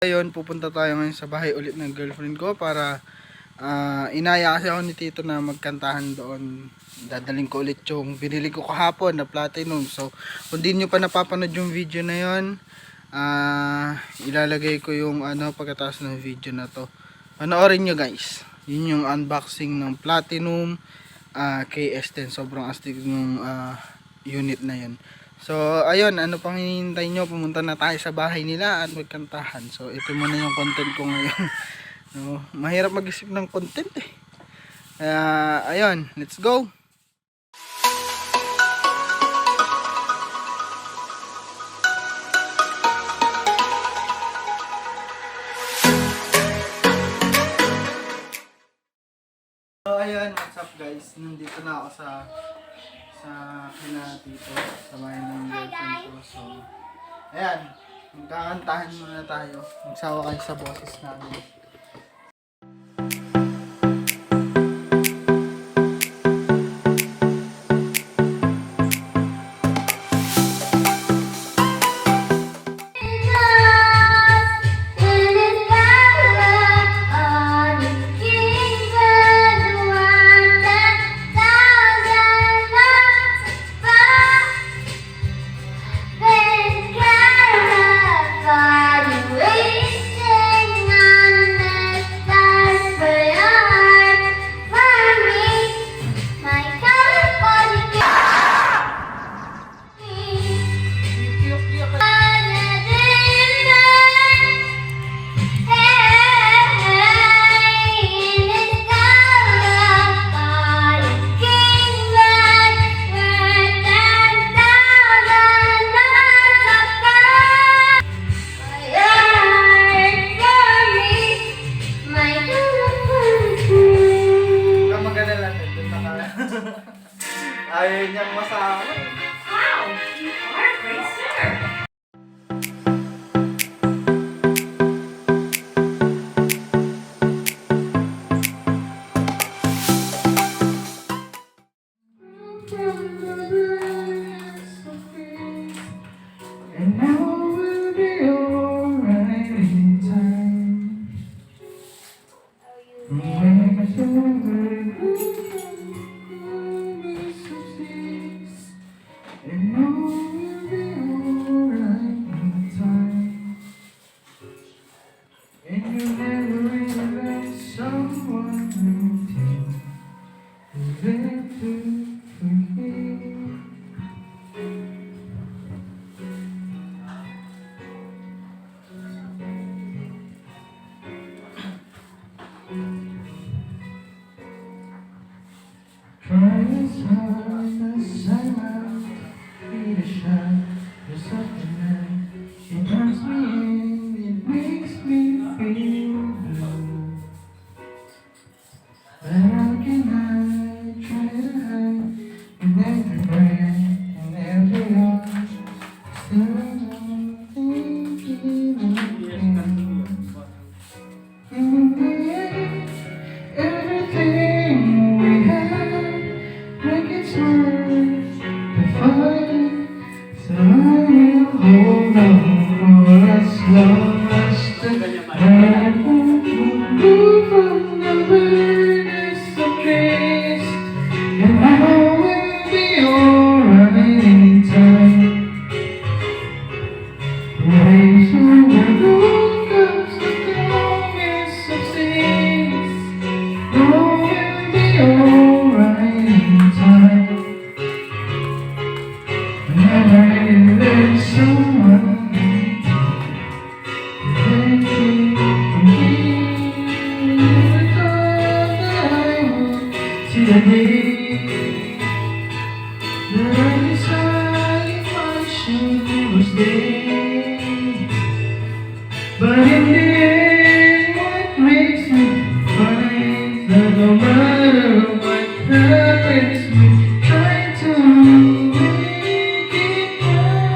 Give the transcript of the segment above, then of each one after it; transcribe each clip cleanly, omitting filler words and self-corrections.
Ayun, pupunta tayo ngayon sa bahay ulit ng girlfriend ko para inaya kasi ako ni Tito na magkantahan doon. Dadaling ko ulit yung binili ko kahapon na platinum. So, kung di nyo pa napapanood yung video na yun, ilalagay ko yung pagkatapos ng video na to. Panoorin nyo guys. Yun yung unboxing ng platinum KS10. Sobrang astig ng unit na yun. So, ayun, ano pang hinihintay nyo? Pumunta na tayo sa bahay nila at magkantahan. So, ito muna yung content ko ngayon. No, mahirap mag-isip ng content eh. Ayun, let's go! So, ayun, what's up guys? Nandito na ako sa kina Tito, sa bahay ng girlfriend ko. So, ayan, magkakantahan muna tayo. Magsawa kayo sa boses namin. Ayaw niyang masama. Wow! You are a great singer! And now we'll be alright in time. And now we'll be alright in time. And you never really let someone waiting who's there to forgive. Try as hard as I might, need a shot, there's something that it turns me in, it makes me feel blue. But how can I try to hide in every breath, in every heart, still I'm thinking of you. In the end, everything we have, like it's worth the fight. So I will hold on for as long as the night won't move from the weirdest of days. And I will be alright in time. Raise your moon comes the longest of seas. No, we'll be alright in time. Whenever you let someone take it from me, with all that I will see the day that I decided my shoe was there. But in the end, what makes me find that no matter what happens, we try to make it right.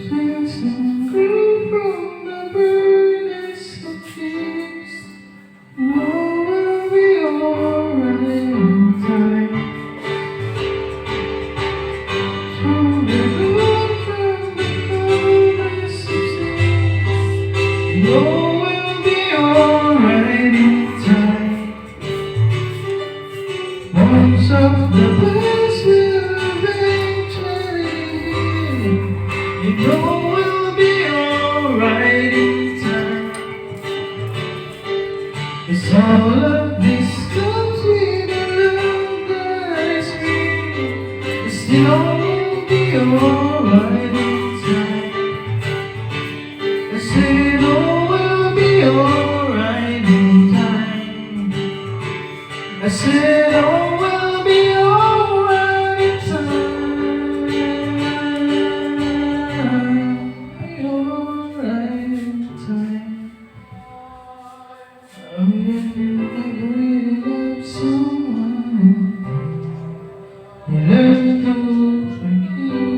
Since I'm free from the burdens of tears, no, we'll be alright in time. You know we'll be alright in time. 'Cause all of this comes with the love that is real. It's still we'll be alright in time. I said, oh, we'll be alright in time. I said, oh, we'll be alright in time. Be alright in time. Oh, yeah, you really love someone. You learn to forgive.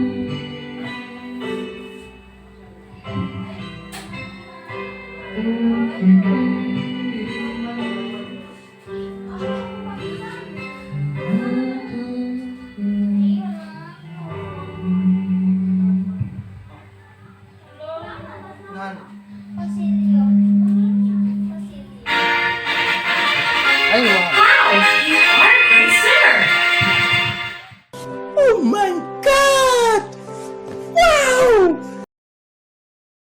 Ay, wow. Wow, you are a great singer.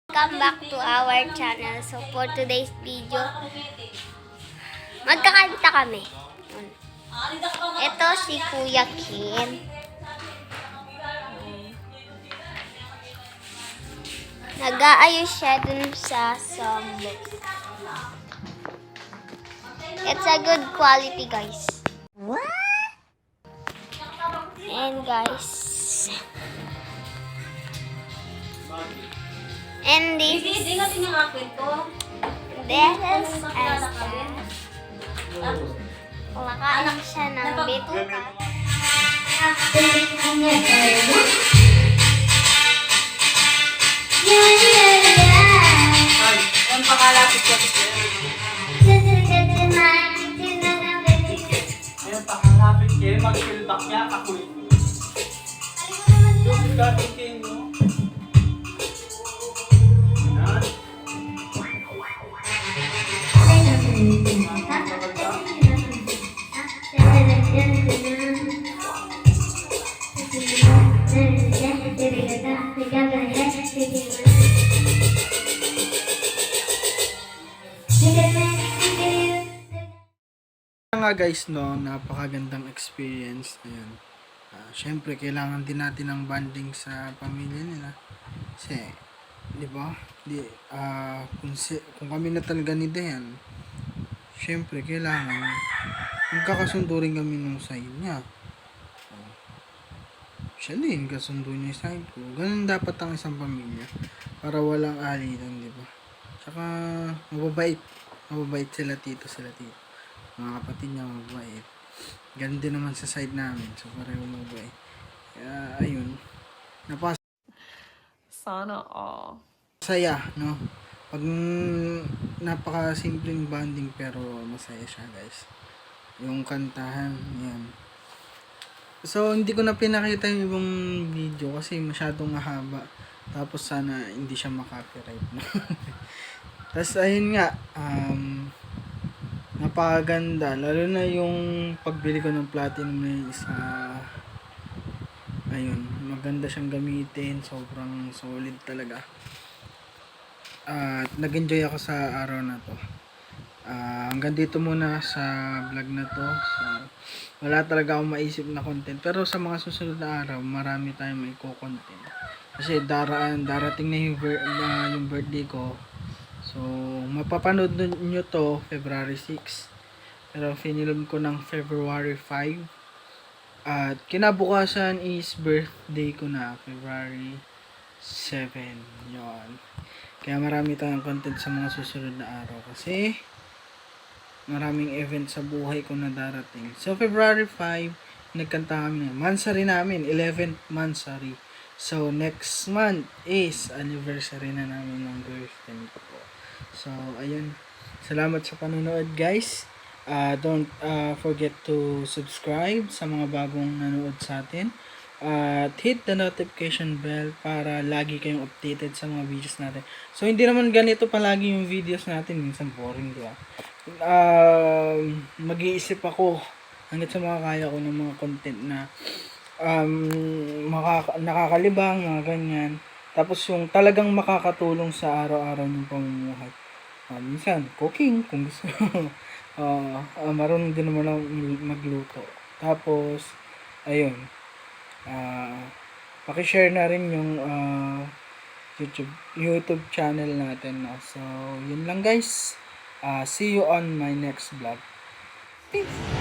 Welcome back to our channel. So for today's video, magkakanta kami. Ito si Kuya Kim. Nag-aayos siya dun sa songbook. It's a good quality, guys. And guys, and this is Esther. Kumakain siya ng bituka. Ang pakalapit ko. Ayun, pakalapit kayo. Mag-feedback niya. Kakulit mo. Yung gating kayo, no? Yan. Nga guys, no, napakagandang experience. Ayun. Syempre, kailangan din natin ng bonding sa pamilya nila. Kasi, di ba? Kung kami na talaga ni Dayan, syempre, kailangan magkakasundo rin kami nung side niya. Siya din, kasundo niya yung side ko. Ganun dapat ang isang pamilya. Para walang alitan, di ba? Tsaka, mababait. Mababait sila tito. Mga kapatid niya mabait. Ganun din naman sa side namin. So, pareho mabait. Kaya, ayun. Sana all. Masaya, no? Pag napaka-simpleng bonding pero masaya siya, guys. Yung kantahan, yan. So, hindi ko na pinakita yung ibang video kasi masyadong mahaba. Tapos, sana hindi siya makopyright, no? Tapos, ayun nga, napakaganda, lalo na yung pagbili ko ng platinum na yung isa. Ayun, maganda siyang gamitin, sobrang solid talaga. At nag-enjoy ako sa araw na to. Hanggang dito muna sa vlog na to. So, wala talaga akong maisip na content, pero sa mga susunod na araw marami tayong may content kasi darating na yung birthday ko. So, mapapanood nyo to February 6. Pero finilm ko ng February 5. At kinabukasan is birthday ko na, February 7. Yun. Kaya marami tayong content sa mga susunod na araw. Kasi, maraming event sa buhay ko na darating. So, February 5, nagkanta kami. Mansari namin, 11th Mansari. So, next month is anniversary na namin ng girlfriend ko. So, ayun. Salamat sa panonood, guys. Don't forget to subscribe sa mga bagong nanood sa atin. At hit the notification bell para lagi kayong updated sa mga videos natin. So, hindi naman ganito palagi yung videos natin. Minsan boring, di ba? Mag-iisip ako hanggat sa mga kaya ko ng mga content na nakakalibang, mga ganyan. Tapos yung talagang makakatulong sa araw-araw ng pamumuhay. Minsan, cooking, kung gusto. Marunong din naman ako magluto. Tapos, ayun. Pakishare na rin yung YouTube channel natin. No? So, yun lang guys. See you on my next vlog. Peace!